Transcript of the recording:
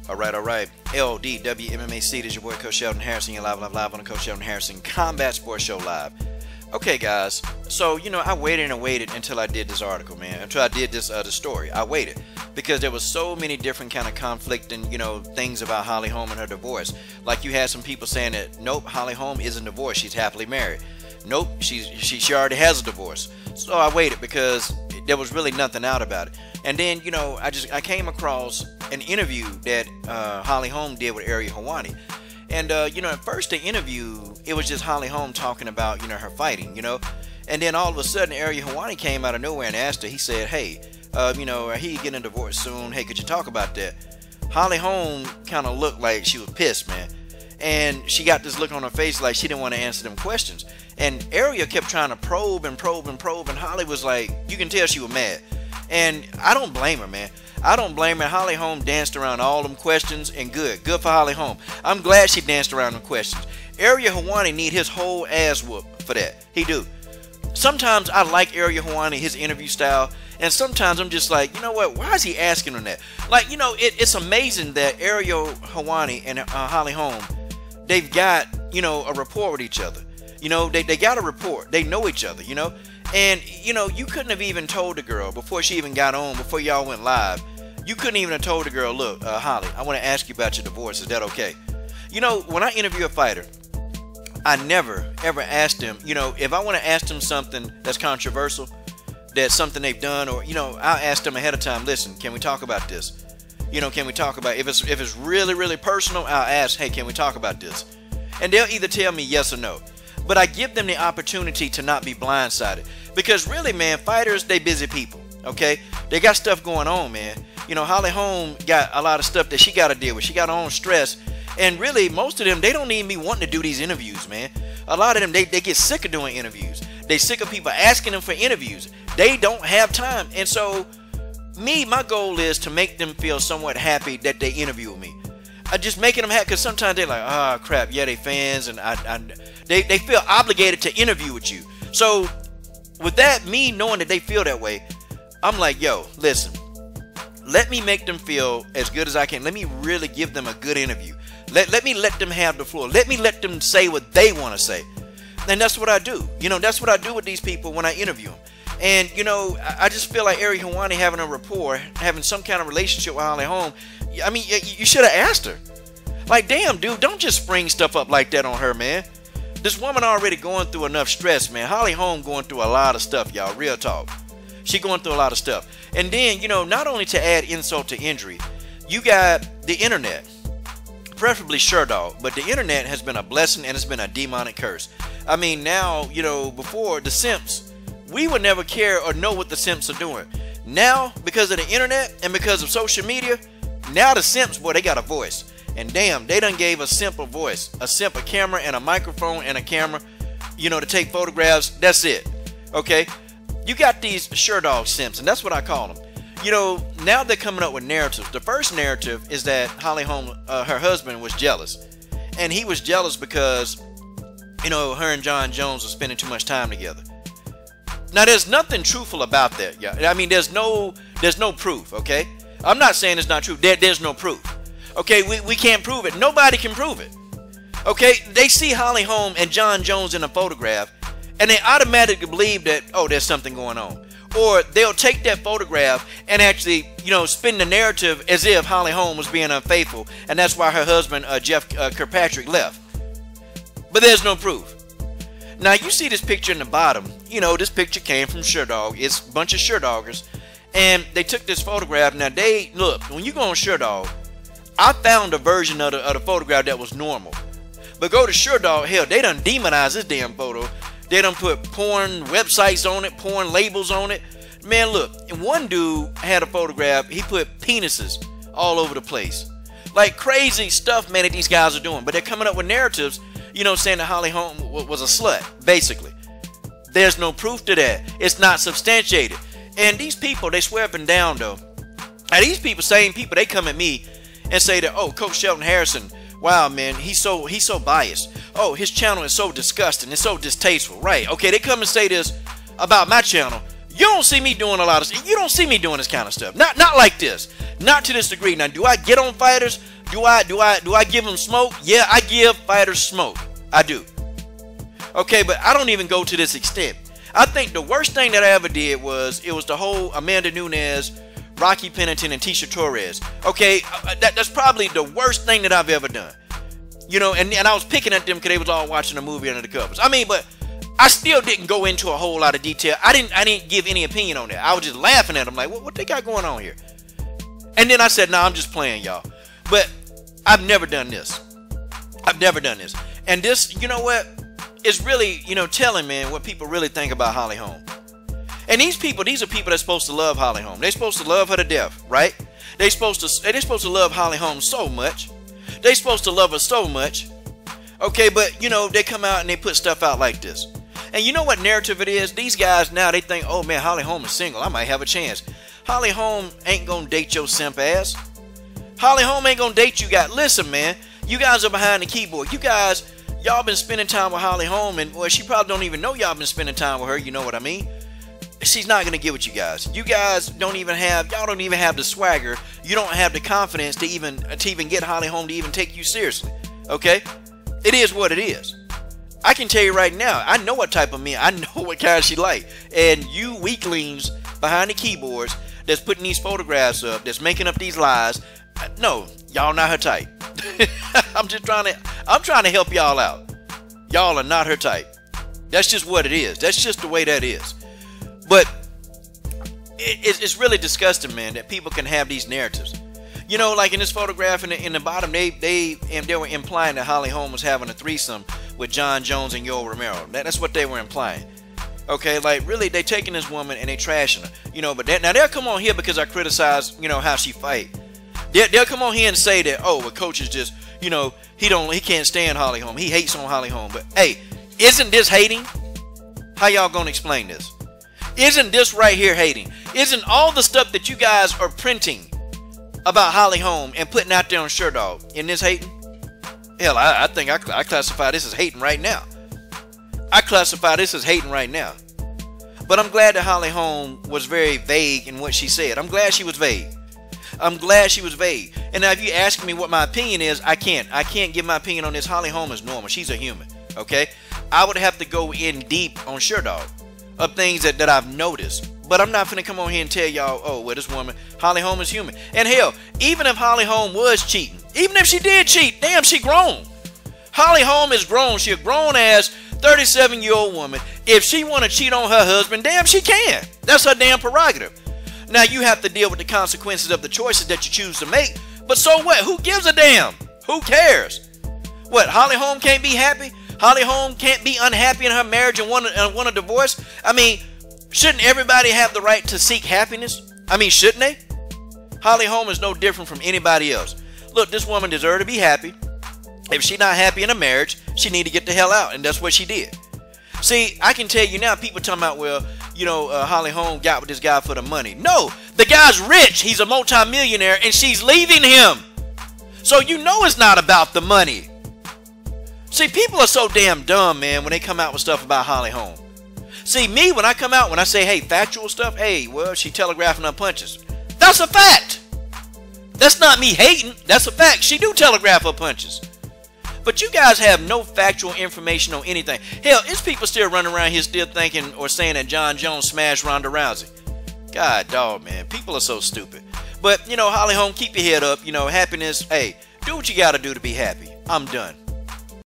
All right. LDWMMAC, this is your boy Coach Sheldon Harrison. You're live on the Coach Sheldon Harrison Combat Sports Show Live. Okay, guys. So, I waited and waited until I did this article, man. Until I did this the story. I waited because there was so many different kind of conflicting, things about Holly Holm and her divorce. Like you had some people saying that, nope, Holly Holm isn't divorced. She's happily married. Nope, she already has a divorce. So I waited because there was really nothing out about it. And then, I came across an interview that Holly Holm did with Ariel Helwani. And, at first the interview, it was just Holly Holm talking about, her fighting, And then all of a sudden, Ariel Helwani came out of nowhere and asked her, he said, hey, he getting a divorce soon. Hey, could you talk about that? Holly Holm kind of looked like she was pissed, man. And she got this look on her face like she didn't want to answer them questions. And Ariel kept trying to probe and probe and probe. And Holly was like, you can tell she was mad. And I don't blame her, man. I don't blame her. Holly Holm danced around all them questions, and good for Holly Holm. I'm glad she danced around them questions. Ariel Helwani need his whole ass whooped for that. He do. Sometimes I like Ariel Helwani, his interview style, and sometimes I'm just like, you know what? Why is he asking him that? Like, it's amazing that Ariel Helwani and Holly Holm, they've got, a rapport with each other. They got a rapport. They know each other, And, you couldn't have even told the girl before she even got on, before y'all went live. You couldn't even have told the girl, look, Holly, I want to ask you about your divorce. Is that okay? When I interview a fighter, I never, ever ask them, if I want to ask them something that's controversial, that's something they've done, or, I'll ask them ahead of time, listen, can we talk about this? Can we talk about, if it's really, really personal, I'll ask, hey, can we talk about this? And they'll either tell me yes or no. But I give them the opportunity to not be blindsided. Because really, man, fighters, they busy people, okay? They got stuff going on, man. Holly Holm got a lot of stuff that she got to deal with. She got her own stress. And really, most of them, they don't even be wanting to do these interviews, man. A lot of them, they get sick of doing interviews. They sick of people asking them for interviews. They don't have time. And so, my goal is to make them feel somewhat happy that they interview with me. Just making them happy, because sometimes they're like, oh, crap, yeah, they fans, and they feel obligated to interview with you. So, with that, me knowing that they feel that way, I'm like, yo, listen, let me make them feel as good as I can. Let me really give them a good interview. Let me let them have the floor. Let me let them say what they want to say. And that's what I do. That's what I do with these people when I interview them. And, I just feel like Ariel Helwani having a rapport, having some kind of relationship with Holly Holm. I mean, you should have asked her. Like, damn, dude, don't just spring stuff up like that on her, man. This woman already going through enough stress, man. Holly Holm going through a lot of stuff, y'all. Real talk. She going through a lot of stuff. And then, not only to add insult to injury, you got the internet. Preferably Sherdog. But the internet has been a blessing and it's been a demonic curse. I mean, now, before the simps, we would never care or know what the simps are doing. Now, because of the internet and because of social media, now the simps, boy, they got a voice. And damn, they done gave a simple voice, a simple camera and a microphone and a camera, to take photographs. That's it. Okay? You got these Sherdog simps, and that's what I call them. Now they're coming up with narratives. The first narrative is that Holly Holm, her husband, was jealous. And he was jealous because, her and John Jones were spending too much time together. Now, there's nothing truthful about that, y'all. I mean, there's no proof, okay? I'm not saying it's not true. There's no proof. Okay, we can't prove it. Nobody can prove it. Okay, they see Holly Holm and John Jones in a photograph, and they automatically believe that, oh, there's something going on. Or they'll take that photograph and actually, spin the narrative as if Holly Holm was being unfaithful, and that's why her husband, Jeff Kirkpatrick, left. But there's no proof. Now, you see this picture in the bottom. This picture came from Sherdog. It's a bunch of Sherdoggers, and they took this photograph. Now, look, when you go on Sherdog, I found a version of the photograph that was normal. But go to Sherdog, hell, they done demonized this damn photo. They done put porn websites on it, porn labels on it. Man, look, and one dude had a photograph, he put penises all over the place. Like crazy stuff, man, that these guys are doing. But they're coming up with narratives, saying that Holly Holm was a slut, basically. There's no proof to that. It's not substantiated. And these people, they swear up and down, though. Now, these people, same people, they come at me and say that, oh, Coach Sheldon Harrison, wow, man, he's so biased. Oh, his channel is so disgusting. It's so distasteful. Right. Okay, they come and say this about my channel. You don't see me doing a lot of, you don't see me doing this kind of stuff. Not like this. Not to this degree. Now, do I get on fighters? Do I give them smoke? Yeah, I give fighters smoke. I do. Okay, but I don't even go to this extent. I think the worst thing that I ever did was the whole Amanda Nunes, Rocky Pennington, and Tisha Torres. Okay, that's probably the worst thing that I've ever done. You know, and I was picking at them because they was all watching a movie under the covers. I mean, but I still didn't go into a whole lot of detail. I didn't give any opinion on that. I was just laughing at them like, what they got going on here? And then I said, nah, I'm just playing, y'all. But I've never done this. I've never done this. And this, you know what? It's really, you know, telling, man, what people really think about Holly Holm. And these are people that's supposed to love Holly Holm. They're supposed to love her to death, right? They're supposed to love Holly Holm so much. They're supposed to love her so much. Okay, but, you know, they come out and they put stuff out like this. And you know what narrative it is? These guys now, they think, oh, man, Holly Holm is single. I might have a chance. Holly Holm ain't going to date your simp ass. Holly Holm ain't going to date you guys. Listen, man, you guys are behind the keyboard. You guys, y'all been spending time with Holly Holm, and, well, she probably don't even know y'all been spending time with her. You know what I mean? She's not going to get with you guys. You guys don't even have the swagger. You don't have the confidence to even get Holly Holm to even take you seriously. Okay? It is what it is. I can tell you right now, I know what type of men, I know what kind she like. And you weaklings behind the keyboards that's putting these photographs up, that's making up these lies, no, y'all not her type. I'm trying to help y'all out. Y'all are not her type. That's just what it is. That's just the way that is. But it's really disgusting, man, that people can have these narratives. You know, like in this photograph in the bottom, they were implying that Holly Holm was having a threesome with John Jones and Yoel Romero. That's what they were implying. Okay, like really, they taking this woman and they trashing her. You know, but now they'll come on here because I criticize, you know, how she fight. They'll come on here and say that, oh, well, coach is just, you know, he can't stand Holly Holm. He hates on Holly Holm. But hey, isn't this hating? How y'all gonna explain this? Isn't this right here hating? Isn't all the stuff that you guys are printing about Holly Holm and putting out there on Sherdog, in this hating? Hell, I think I classify this as hating right now. I classify this as hating right now. But I'm glad that Holly Holm was very vague in what she said. I'm glad she was vague. I'm glad she was vague. And now if you ask me what my opinion is, I can't give my opinion on this. Holly Holm is normal. She's a human. Okay? I would have to go in deep on Sherdog of things that I've noticed. But I'm not finna come on here and tell y'all, oh, well, this woman, Holly Holm is human. And hell, even if Holly Holm was cheating, even if she did cheat, damn, she grown. Holly Holm is grown. She a grown-ass 37-year-old woman. If she want to cheat on her husband, damn, she can. That's her damn prerogative. Now, you have to deal with the consequences of the choices that you choose to make. But so what? Who gives a damn? Who cares? What, Holly Holm can't be happy? Holly Holm can't be unhappy in her marriage and want a divorce? I mean, shouldn't everybody have the right to seek happiness? I mean, shouldn't they? Holly Holm is no different from anybody else. Look, this woman deserves to be happy. If she's not happy in a marriage, she need to get the hell out, and that's what she did. See, I can tell you now, people talking about, well, you know, Holly Holm got with this guy for the money. No, the guy's rich. He's a multimillionaire, and she's leaving him. So you know it's not about the money. See, people are so damn dumb, man, when they come out with stuff about Holly Holm. See, me, when I come out, when I say, hey, factual stuff, hey, well, she telegraphing her punches. That's a fact. That's not me hating. That's a fact. She do telegraph her punches. But you guys have no factual information on anything. Hell, it's people still running around here still thinking or saying that John Jones smashed Ronda Rousey. God dog, man. People are so stupid. But, you know, Holly Holm, keep your head up. You know, happiness, hey, do what you got to do to be happy. I'm done.